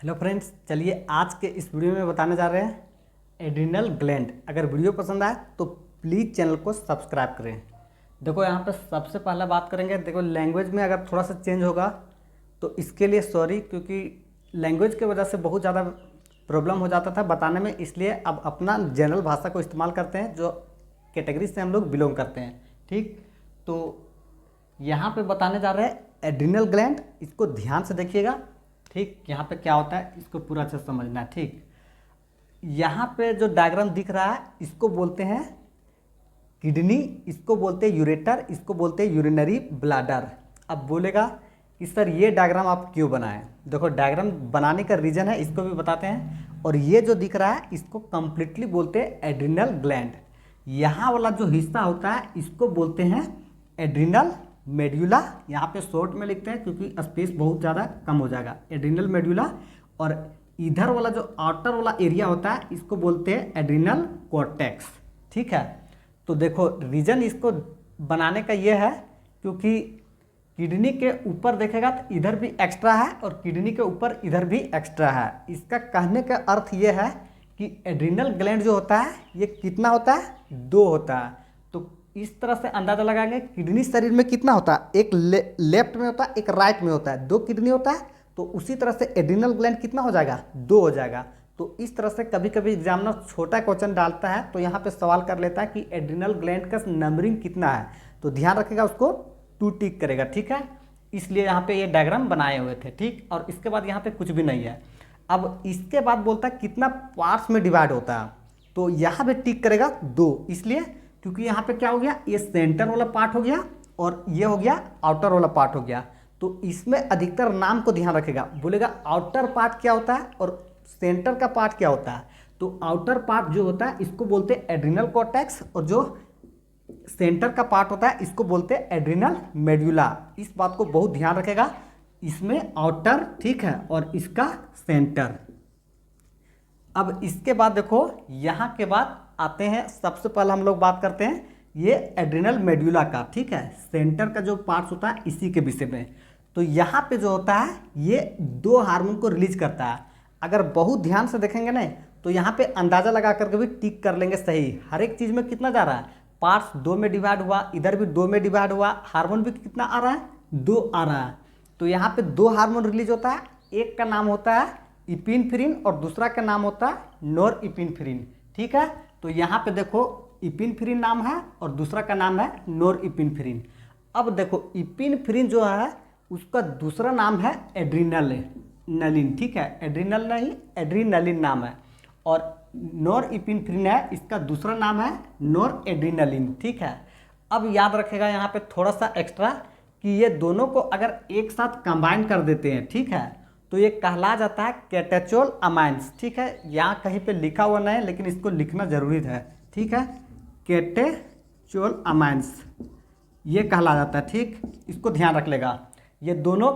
Hello friends, चलिए आज के इस वीडियो में बताने जा रहे हैं एड्रिनल ग्लैंड। अगर वीडियो पसंद आए तो प्लीज़ चैनल को सब्सक्राइब करें। देखो यहाँ पे सबसे पहले बात करेंगे। देखो लैंग्वेज में अगर थोड़ा सा चेंज होगा तो इसके लिए सॉरी, क्योंकि लैंग्वेज की वजह से बहुत ज़्यादा प्रॉब्लम हो जाता था बताने में, इसलिए अब अपना जनरल भाषा को इस्तेमाल करते हैं जो कैटेगरी से हम लोग बिलोंग करते हैं। ठीक, तो यहाँ पे बताने जा रहे हैं एड्रिनल ग्लैंड। इसको ध्यान से देखिएगा। ठीक, यहाँ पे क्या होता है इसको पूरा अच्छे से समझना है। ठीक, यहाँ पे जो डायग्राम दिख रहा है इसको बोलते हैं किडनी, इसको बोलते हैं यूरेटर, इसको बोलते हैं यूरिनरी ब्लैडर। अब बोलेगा कि सर ये डायग्राम आप क्यों बनाएं। देखो डायग्राम बनाने का रीज़न है, इसको भी बताते हैं। और ये जो दिख रहा है इसको कंप्लीटली बोलते हैं एड्रिनल ग्लैंड। यहाँ वाला जो हिस्सा होता है इसको बोलते हैं एड्रिनल मेड्यूला। यहाँ पे शॉर्ट में लिखते हैं क्योंकि स्पेस बहुत ज़्यादा कम हो जाएगा। Adrenal medulla. और इधर वाला जो आउटर वाला एरिया होता है इसको बोलते हैं एड्रिनल कॉर्टेक्स। ठीक है, तो देखो रीजन इसको बनाने का ये है क्योंकि किडनी के ऊपर देखेगा तो इधर भी एक्स्ट्रा है और किडनी के ऊपर इधर भी एक्स्ट्रा है। इसका कहने का अर्थ ये है कि एड्रिनल ग्लैंड जो होता है ये कितना होता है, 2 होता है। तो इस तरह से अंदाज़ा लगाएंगे किडनी शरीर में कितना होता है, एक लेफ्ट में होता है एक राइट में होता है, 2 किडनी होता है। तो उसी तरह से एड्रिनल ग्लैंड कितना हो जाएगा, 2 हो जाएगा। तो इस तरह से कभी कभी एग्जामिनर छोटा क्वेश्चन डालता है तो यहाँ पे सवाल कर लेता है कि एड्रिनल ग्लैंड का नंबरिंग कितना है, तो ध्यान रखेगा उसको 2 टिक करेगा। ठीक है, इसलिए यहाँ पे ये डायग्राम बनाए हुए थे। ठीक, और इसके बाद यहाँ पे कुछ भी नहीं है। अब इसके बाद बोलता है कितना पार्ट्स में डिवाइड होता है, तो यहाँ पे टिक करेगा 2, इसलिए क्योंकि यहाँ पे क्या हो गया, ये सेंटर वाला पार्ट हो गया और ये हो गया आउटर वाला पार्ट हो गया। तो इसमें अधिकतर नाम को ध्यान रखेगा। बोलेगा आउटर पार्ट क्या होता है और सेंटर का पार्ट क्या होता है। तो आउटर पार्ट जो होता है इसको बोलते हैं एड्रिनल कॉर्टेक्स और जो सेंटर का पार्ट होता है इसको बोलते हैं एड्रिनल मेड्यूला। इस बात को बहुत ध्यान रखेगा। इसमें आउटर, ठीक है, और इसका सेंटर। अब इसके बाद देखो यहाँ के बाद आते हैं, सबसे पहले हम लोग बात करते हैं ये एड्रिनल मेड्यूला का। ठीक है, सेंटर का जो पार्ट्स होता है इसी के विषय में। तो यहाँ पे जो होता है ये 2 हार्मोन को रिलीज करता है। अगर बहुत ध्यान से देखेंगे ना तो यहाँ पे अंदाज़ा लगा करके भी टिक कर लेंगे सही। हर एक चीज़ में कितना जा रहा है, पार्ट्स 2 में डिवाइड हुआ, इधर भी 2 में डिवाइड हुआ, हार्मोन भी कितना आ रहा है, 2 आ रहा है। तो यहाँ पे 2 हार्मोन रिलीज होता है। एक का नाम होता है इपिनफ्रिन और दूसरा का नाम होता है नॉर इपिनफ्रिन। ठीक है, तो यहाँ पे देखो इपिनफ्रिन नाम है और दूसरा का नाम है नॉर इपिनफ्रिन। अब देखो इपिनफ्रिन जो है उसका दूसरा नाम है एड्रिनलिन। ठीक है, एड्रिनल नहीं एड्रिनलिन नाम है। और नॉर इपिनफ्रिन है, इसका दूसरा नाम है नॉर एड्रिनलिन। ठीक है, अब याद रखेगा यहाँ पे थोड़ा सा एक्स्ट्रा कि ये दोनों को अगर एक साथ कंबाइन कर देते हैं, ठीक है, तो ये कहला जाता है कैटेचोल अमाइंस। ठीक है, यहाँ कहीं पे लिखा हुआ नहीं है लेकिन इसको लिखना जरूरी है। ठीक है, कैटेचोल अमाइंस ये कहला जाता है। ठीक, इसको ध्यान रख लेगा। ये दोनों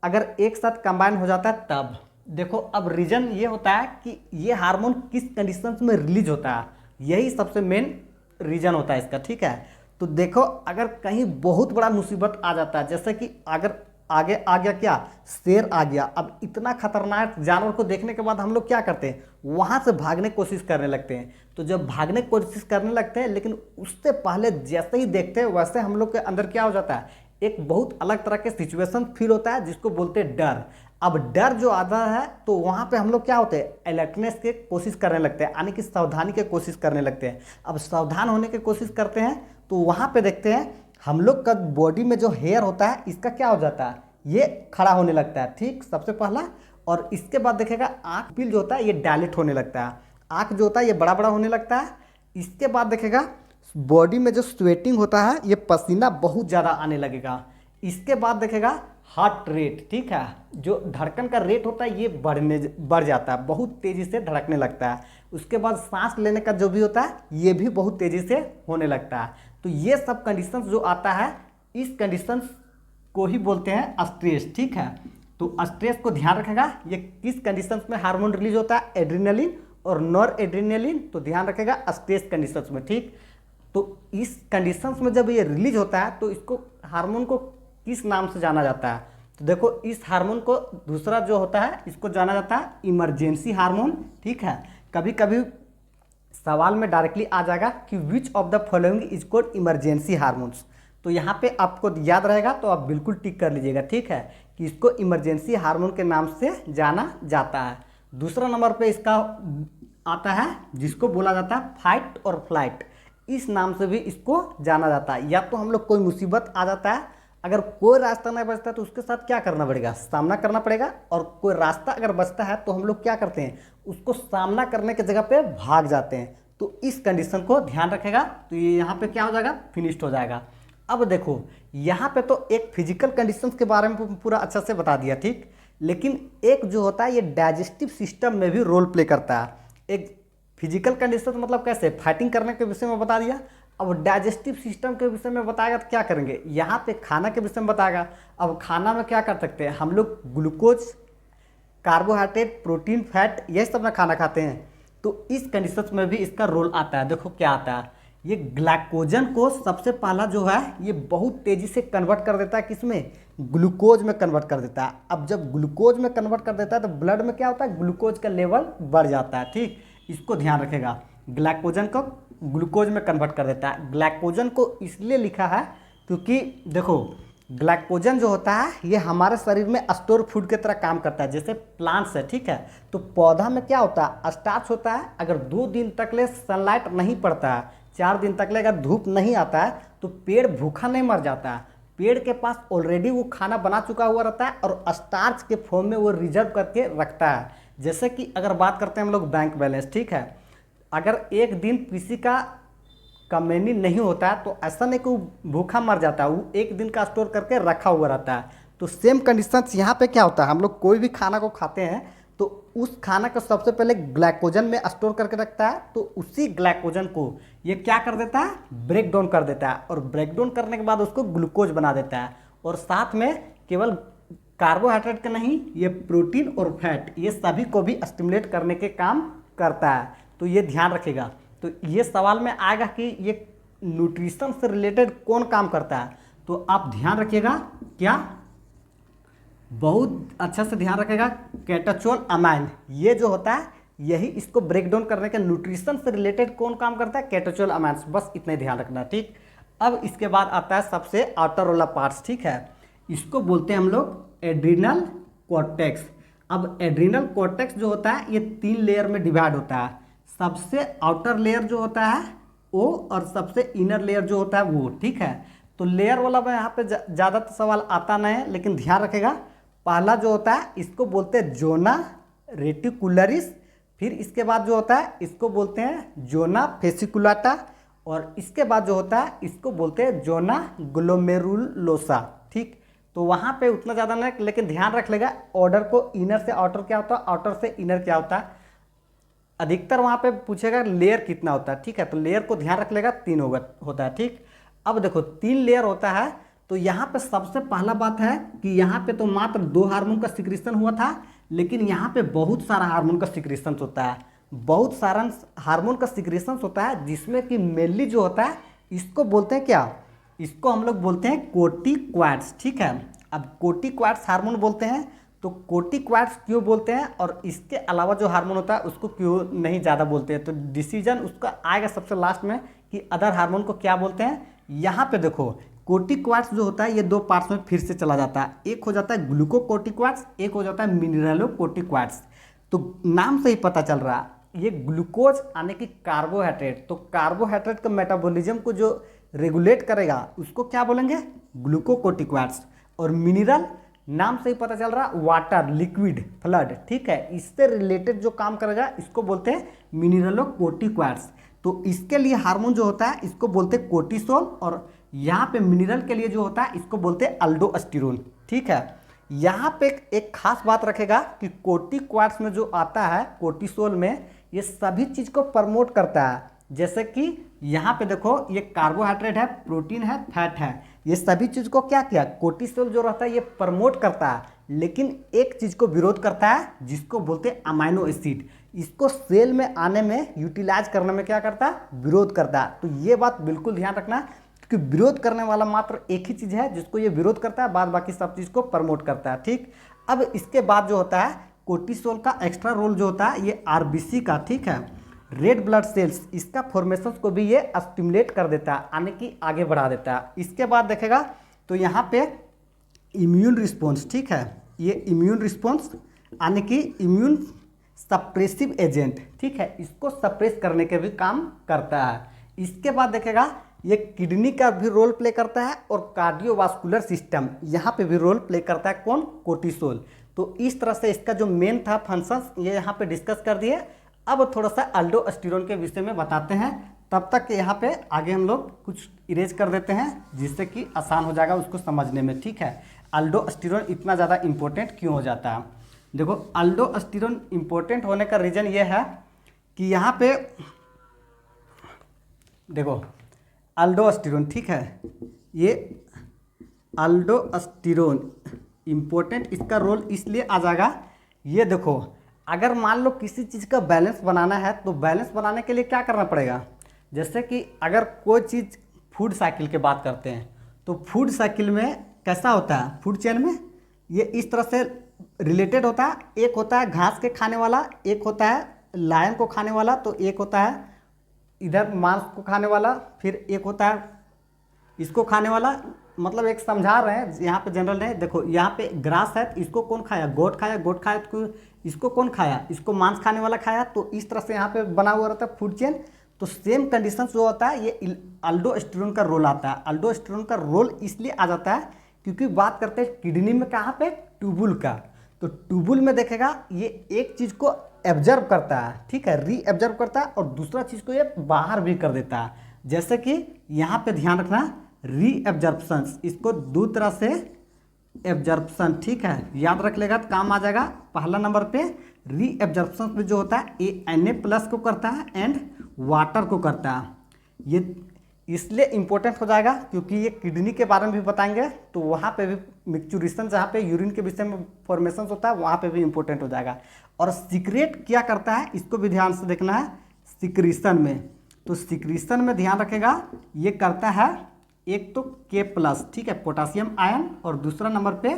अगर एक साथ कंबाइन हो जाता है तब देखो। अब रीजन ये होता है कि ये हार्मोन किस कंडीशंस में रिलीज होता है, यही सबसे मेन रीजन होता है इसका। ठीक है, तो देखो अगर कहीं बहुत बड़ा मुसीबत आ जाता है, जैसे कि अगर आगे आ गया क्या, शेर आ गया। अब इतना खतरनाक जानवर को देखने के बाद हम लोग क्या करते हैं, वहाँ से भागने की कोशिश करने लगते हैं। तो जब भागने की कोशिश करने लगते हैं लेकिन उससे पहले जैसे ही देखते हैं वैसे हम लोग के अंदर क्या हो जाता है, एक बहुत अलग तरह के सिचुएशन फील होता है जिसको बोलते हैं डर। अब डर जो आता है तो वहाँ पे हम लोग क्या होते हैं, अलर्टनेस के कोशिश करने लगते हैं, यानी कि सावधानी की कोशिश करने लगते हैं। अब सावधान होने की कोशिश करते हैं तो वहाँ पे देखते हैं हम लोग का बॉडी में जो हेयर होता है इसका क्या हो जाता है, ये खड़ा होने लगता है। ठीक, सबसे पहला। और इसके बाद देखेगा आँख पिल जो होता है ये डायलेट होने लगता है, आँख जो होता है ये बड़ा बड़ा होने लगता है। इसके बाद देखेगा बॉडी में जो स्वेटिंग होता है ये पसीना बहुत ज़्यादा आने लगेगा। इसके बाद देखेगा हार्ट रेट, ठीक है, जो धड़कन का रेट होता है ये बढ़ जाता है, बहुत तेज़ी से धड़कने लगता है। उसके बाद सांस लेने का जो भी होता है ये भी बहुत तेज़ी से होने लगता है। तो ये सब कंडीशंस जो आता है इस कंडीशंस को ही बोलते हैं स्ट्रेस। ठीक है, तो स्ट्रेस को ध्यान रखेगा। ये किस कंडीशंस में हार्मोन रिलीज होता है, एड्रिनलिन और नॉर एड्रिनलिन, तो ध्यान रखेगा स्ट्रेस कंडीशंस में। ठीक, तो इस कंडीशंस में जब ये रिलीज होता है तो इसको हार्मोन को किस नाम से जाना जाता है, तो देखो इस हार्मोन को दूसरा जो होता है इसको जाना जाता है इमरजेंसी हार्मोन, ठीक है। कभी कभी सवाल में डायरेक्टली आ जाएगा कि which of the following is called emergency hormones, तो यहाँ पे आपको याद रहेगा तो आप बिल्कुल टिक कर लीजिएगा, ठीक है, कि इसको इमरजेंसी हार्मोन के नाम से जाना जाता है। दूसरा नंबर पे इसका आता है जिसको बोला जाता है फाइट और फ्लाइट, इस नाम से भी इसको जाना जाता है। या तो हम लोग कोई मुसीबत आ जाता है, अगर कोई रास्ता नहीं बचता तो उसके साथ क्या करना पड़ेगा, सामना करना पड़ेगा, और कोई रास्ता अगर बचता है तो हम लोग क्या करते हैं, उसको सामना करने की जगह पे भाग जाते हैं। तो इस कंडीशन को ध्यान रखेगा तो ये यहाँ पे क्या हो जाएगा, फिनिश्ड हो जाएगा। अब देखो यहाँ पे तो एक फिजिकल कंडीशंस के बारे में पूरा अच्छा से बता दिया, ठीक, लेकिन एक जो होता है ये डाइजेस्टिव सिस्टम में भी रोल प्ले करता है। एक फिजिकल कंडीशन मतलब कैसे, फाइटिंग करने के विषय में बता दिया, अब डाइजेस्टिव सिस्टम के विषय में बताएगा तो क्या करेंगे, यहाँ पे खाना के विषय में बताएगा। अब खाना में क्या कर सकते हैं हम लोग, ग्लूकोज, कार्बोहाइड्रेट, प्रोटीन, फैट, यही सब ना खाना खाते हैं। तो इस कंडीशन में भी इसका रोल आता है। देखो क्या आता है, ये ग्लाइकोजन को सबसे पहला जो है ये बहुत तेज़ी से कन्वर्ट कर देता है, किसमें, ग्लूकोज में कन्वर्ट कर देता है। अब जब ग्लूकोज में कन्वर्ट कर देता है तो ब्लड में क्या होता है, ग्लूकोज का लेवल बढ़ जाता है, ठीक, इसको ध्यान रखेगा। ग्लाइकोजन को ग्लूकोज में कन्वर्ट कर देता है। ग्लाइकोजन को इसलिए लिखा है क्योंकि देखो ग्लाइकोजन जो होता है ये हमारे शरीर में स्टोर फूड की तरह काम करता है, जैसे प्लांट्स है, ठीक है। तो पौधा में क्या होता है, स्टार्च होता है। अगर 2 दिन तक ले सनलाइट नहीं पड़ता है, 4 दिन तक ले अगर धूप नहीं आता है तो पेड़ भूखा नहीं मर जाता है। पेड़ के पास ऑलरेडी वो खाना बना चुका हुआ रहता है और स्टार्च के फॉर्म में वो रिजर्व करके रखता है। जैसे कि अगर बात करते हैं हम लोग बैंक बैलेंस, ठीक है, अगर एक दिन किसी का कमैनी नहीं होता है तो ऐसा नहीं कि वो भूखा मर जाता है, वो एक दिन का स्टोर करके रखा हुआ रहता है। तो सेम कंडीशंस यहाँ पे क्या होता है, हम लोग कोई भी खाना को खाते हैं तो उस खाना को सबसे पहले ग्लाइकोजन में स्टोर करके रखता है, तो उसी ग्लाइकोजन को ये क्या कर देता है, ब्रेक डाउन कर देता है, और ब्रेक डाउन करने के बाद उसको ग्लूकोज बना देता है। और साथ में केवल कार्बोहाइड्रेट का नहीं, ये प्रोटीन और फैट, ये सभी को भी स्टिमुलेट करने के काम करता है। तो ये ध्यान रखेगा। तो ये सवाल में आएगा कि ये न्यूट्रिशन से रिलेटेड कौन काम करता है, तो आप ध्यान रखिएगा, क्या बहुत अच्छा से ध्यान रखेगा, कैटाचोल अमाइन, ये जो होता है यही इसको ब्रेक डाउन करने के, न्यूट्रिशन से रिलेटेड कौन काम करता है, कैटाचोल अमाइंस, बस इतना ही ध्यान रखना, ठीक। अब इसके बाद आता है सबसे आउटर वाला पार्ट्स, ठीक है, इसको बोलते हैं हम लोग एड्रिनल कॉर्टेक्स। अब एड्रिनल कॉर्टेक्स जो होता है ये 3 लेयर में डिवाइड होता है। सबसे आउटर लेयर जो होता है वो, और सबसे इनर लेयर जो होता है वो, ठीक है। तो लेयर वाला में यहाँ पे ज़्यादा तो सवाल आता नहीं है, लेकिन ध्यान रखेगा, पहला जो होता है इसको बोलते हैं जोना रेटिकुलरिस, फिर इसके बाद जो होता है इसको बोलते हैं जोना फेसिकुलाटा, और इसके बाद जो होता है इसको बोलते हैं जोना ग्लोमेरुलोसा, ठीक। तो वहाँ पे उतना ज़्यादा नहीं, लेकिन ध्यान रख लेगा ऑर्डर को, इनर से आउटर क्या होता है, आउटर से इनर क्या होता है, अधिकतर वहाँ पे पूछेगा लेयर कितना होता है, ठीक है। तो लेयर को ध्यान रख लेगा, 3 होता है, ठीक। अब देखो 3 लेयर होता है, तो यहाँ पे सबसे पहला बात है कि यहाँ पे तो मात्र 2 हार्मोन का सिक्रीशन हुआ था, लेकिन यहाँ पे बहुत सारा हार्मोन का सिक्रीशन होता है, बहुत सारा हार्मोन का सिक्रीशन होता है, जिसमें कि मेनली जो होता है इसको बोलते हैं क्या, इसको हम लोग बोलते हैं कोर्टिकॉइड्स, ठीक है। अब कोर्टिकॉइड्स हार्मोन बोलते हैं, तो कोर्टिकॉइड्स क्यों बोलते हैं और इसके अलावा जो हार्मोन होता है उसको क्यों नहीं ज़्यादा बोलते हैं, तो डिसीजन उसका आएगा सबसे लास्ट में कि अदर हार्मोन को क्या बोलते हैं। यहाँ पे देखो कोर्टिकॉइड्स जो होता है ये 2 पार्ट्स में फिर से चला जाता है, एक हो जाता है ग्लूकोकोर्टिकॉइड्स, एक हो जाता है मिनरलोकोर्टिकॉइड्स। तो नाम से ही पता चल रहा है ये ग्लूकोज आने की कार्बोहाइड्रेट, तो कार्बोहाइड्रेट का मेटाबॉलिज्म को जो रेगुलेट करेगा उसको क्या बोलेंगे, ग्लूकोकोर्टिकॉइड्स। और मिनरल नाम से ही पता चल रहा वाटर, लिक्विड, फ्लड, ठीक है, इससे रिलेटेड जो काम करेगा इसको बोलते हैं मिनरलोकोर्टिकॉइड्स। तो इसके लिए हार्मोन जो होता है इसको बोलते हैं कोर्टिसोल, और यहाँ पे मिनरल के लिए जो होता है इसको बोलते हैं अल्डोस्टेरोन, ठीक है। यहाँ पे एक खास बात रखेगा कि कोर्टिकॉइड्स में जो आता है कोर्टिसोल में, ये सभी चीज़ को प्रमोट करता है। जैसे कि यहाँ पे देखो ये कार्बोहाइड्रेट है, प्रोटीन है, फैट है, ये सभी चीज़ को क्या किया, कोर्टिसोल जो रहता है ये प्रमोट करता है, लेकिन एक चीज़ को विरोध करता है जिसको बोलते हैं अमाइनो एसिड, इसको सेल में आने में यूटिलाइज करने में क्या करता है, विरोध करता है। तो ये बात बिल्कुल ध्यान रखना, क्योंकि विरोध करने वाला मात्र एक ही चीज़ है जिसको ये विरोध करता है, बाद बाकी सब चीज़ को प्रमोट करता है। ठीक, अब इसके बाद जो होता है कोर्टिसोल का एक्स्ट्रा रोल जो होता है ये आरबीसी का, ठीक है, रेड ब्लड सेल्स, इसका फॉर्मेशन को भी ये स्टिमुलेट कर देता है, यानी कि आगे बढ़ा देता है। इसके बाद देखेगा तो यहाँ पे इम्यून रिस्पॉन्स, ठीक है, ये इम्यून रिस्पॉन्स यानी कि इम्यून सप्रेसिव एजेंट, ठीक है, इसको सप्रेस करने के भी काम करता है। इसके बाद देखेगा ये किडनी का भी रोल प्ले करता है और कार्डियोवास्कुलर सिस्टम यहाँ पे भी रोल प्ले करता है, कौन, कोर्टिसोल। तो इस तरह से इसका जो मेन था फंक्शंस ये यहाँ पे डिस्कस कर दिए। अब थोड़ा सा अल्डोस्टेरोन के विषय में बताते हैं, तब तक यहाँ पे आगे हम लोग कुछ इरेज कर देते हैं जिससे कि आसान हो जाएगा उसको समझने में, ठीक है। अल्डोस्टेरोन इतना ज़्यादा इम्पोर्टेंट क्यों हो जाता है? देखो अल्डोस्टेरोन इम्पोर्टेंट होने का रीज़न ये है कि यहाँ पे देखो अल्डोस्टेरोन, ठीक है, ये अल्डोस्टेरोन इम्पोर्टेंट इसका रोल इसलिए आ जाएगा, ये देखो अगर मान लो किसी चीज़ का बैलेंस बनाना है तो बैलेंस बनाने के लिए क्या करना पड़ेगा, जैसे कि अगर कोई चीज़ फूड साइकिल की बात करते हैं तो फूड साइकिल में कैसा होता है, फूड चेन में ये इस तरह से रिलेटेड होता है, एक होता है घास के खाने वाला, एक होता है लायन को खाने वाला, तो एक होता है इधर मांस को खाने वाला, फिर एक होता है इसको खाने वाला, मतलब एक समझा रहे हैं यहाँ पे जनरल नहीं। देखो यहाँ पे ग्रास है, इसको कौन खाया, गोट खाया, गोट खाया तो इसको कौन खाया, इसको मांस खाने वाला खाया, तो इस तरह से यहाँ पे बना हुआ रहता है फूड चेन। तो सेम कंडीशन जो होता है ये अल्डोस्टेरोन का रोल आता है। अल्डोस्टेरोन का रोल इसलिए आ जाता है क्योंकि बात करते हैं किडनी में कहाँ पे, ट्यूबुल का, तो ट्यूबुल में देखेगा ये एक चीज़ को एब्जर्व करता है, ठीक है, री एब्जर्व करता है, और दूसरा चीज़ को ये बाहर भी कर देता है। जैसे कि यहाँ पे ध्यान रखना री एब्जर्प्शन, इसको दो तरह से एब्जर्प्शन, ठीक है, याद रख लेगा तो काम आ जाएगा। पहला नंबर पे री एब्जर्प्शन में जो होता है ये Na+ को करता है एंड वाटर को करता है। ये इसलिए इम्पोर्टेंट हो जाएगा क्योंकि ये किडनी के बारे में भी बताएंगे, तो वहाँ पे भी मिक्चुरेशन, जहाँ पे यूरिन के विषय में फॉर्मेशन होता है वहाँ पे भी इम्पोर्टेंट हो जाएगा। और सीक्रेट क्या करता है इसको भी ध्यान से देखना है। सिक्रीशन में, तो सिक्रीशन में ध्यान रखेगा ये करता है एक तो K+, ठीक है, पोटासियम आयन, और दूसरा नंबर पे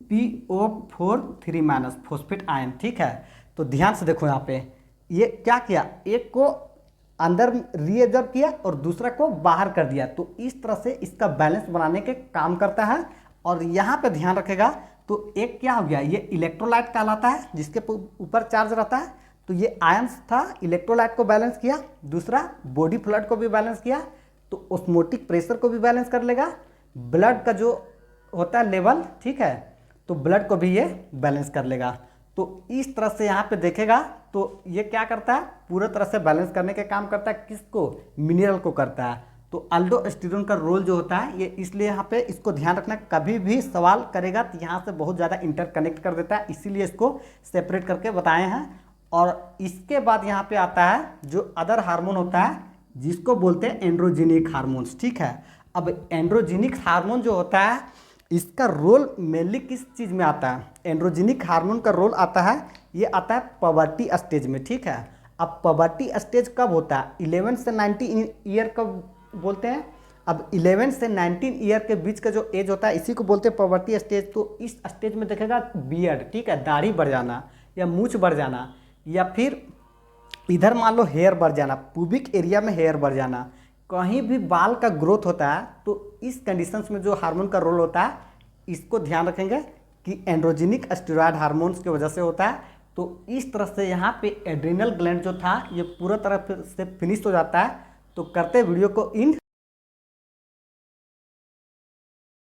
PO4 3- फॉस्फेट आयन, ठीक है। तो ध्यान से देखो यहाँ पे ये क्या किया, एक को अंदर रीएब्जॉर्ब किया और दूसरा को बाहर कर दिया, तो इस तरह से इसका बैलेंस बनाने के काम करता है। और यहाँ पे ध्यान रखेगा तो एक क्या हो गया, ये इलेक्ट्रोलाइट कहलाता है जिसके ऊपर चार्ज रहता है, तो ये आयंस था, इलेक्ट्रोलाइट को बैलेंस किया, दूसरा बॉडी फ्लूइड को भी बैलेंस किया, तो ऑस्मोटिक प्रेशर को भी बैलेंस कर लेगा, ब्लड का जो होता है लेवल, ठीक है, तो ब्लड को भी ये बैलेंस कर लेगा। तो इस तरह से यहाँ पे देखेगा तो ये क्या करता है, पूरा तरह से बैलेंस करने के काम करता है, किसको, मिनरल को करता है। तो अल्डोस्टेरोन का रोल जो होता है ये इसलिए यहाँ पे इसको ध्यान रखना, कभी भी सवाल करेगा तो यहाँ से बहुत ज़्यादा इंटरकनेक्ट कर देता है, इसीलिए इसको सेपरेट करके बताए हैं। और इसके बाद यहाँ पे आता है जो अदर हार्मोन होता है जिसको बोलते हैं एंड्रोजेनिक हार्मोन्स, ठीक है। अब एंड्रोजेनिक हार्मोन जो होता है इसका रोल मेनली किस चीज़ में आता है, एंड्रोजेनिक हार्मोन का रोल आता है, ये आता है पबर्टी स्टेज में, ठीक है। अब पबर्टी स्टेज कब होता है, 11 से 19 ईयर कब बोलते हैं। अब 11 से 19 ईयर के बीच का जो एज होता है इसी को बोलते हैं पबर्टी स्टेज। तो इस स्टेज में देखेगा बियर्ड, ठीक है, दाढ़ी बढ़ जाना या मूछ बढ़ जाना, या फिर इधर मान लो हेयर बढ़ जाना, पुबिक एरिया में हेयर बढ़ जाना, कहीं भी बाल का ग्रोथ होता है, तो इस कंडीशंस में जो हार्मोन का रोल होता है इसको ध्यान रखेंगे कि एंड्रोजेनिक स्टेरॉयड हार्मोन्स की वजह से होता है। तो इस तरह से यहाँ पे एड्रिनल ग्लैंड जो था ये पूरा तरह से फिनिश हो जाता है। तो करते वीडियो को इन